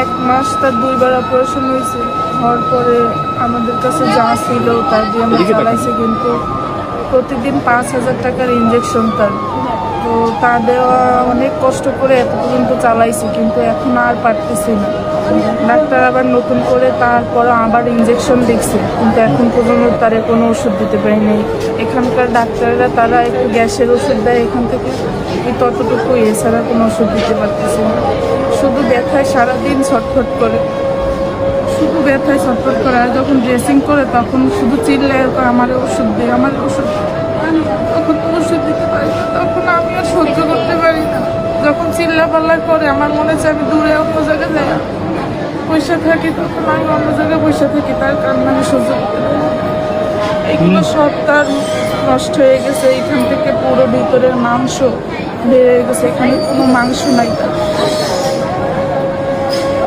1 মাস তার 2 বার অপারেশন হয়েছে। হওয়ার পরে আমাদের কাছে যা ছিল তার দিয়ে আমরা চালাইছি, কিন্তু প্রতিদিন 5,000 টাকার ইঞ্জেকশন তার। তো তা দেওয়া অনেক কষ্ট করে এত পর্যন্ত চালাইছি, কিন্তু এখন আর পারতেছি না। ডাক্তার আবার নতুন করে তারপর আবার ইঞ্জেকশন দিচ্ছে, কিন্তু এখন পর্যন্ত তারে কোনো ওষুধ দিতে পারিনি। এখানকার ডাক্তাররা তারা একটু গ্যাসের ওষুধ দেয় এখান থেকে, ততটুকুই, এছাড়া কোনো ওষুধ দিতে পারতেছে না। শুধু ব্যথায় সারাদিন ছটফট করে, শুধু ব্যথায় ছটফট করে। আর যখন ড্রেসিং করে তখন শুধু চিল্লায়, আমার ওষুধ দে, আমার ওষুধ। তখন তো ওষুধ দিতে পারি না, তখন আমি আর সহ্য করতে পারি না। যখন চিল্লা পাল্লা করে আমার মনে হচ্ছে আমি দূরে অন্য জায়গায় যাই বসে থাকি, তখন আমি অন্য জায়গায় বসে থাকি, তার কারণে আমি সহ্য করতে পারি না। এগুলো সব তার নষ্ট হয়ে গেছে। এখান থেকে পুরো ভিতরের মাংস বেড়ে গেছে, এখানে কোনো মাংস নাই তার।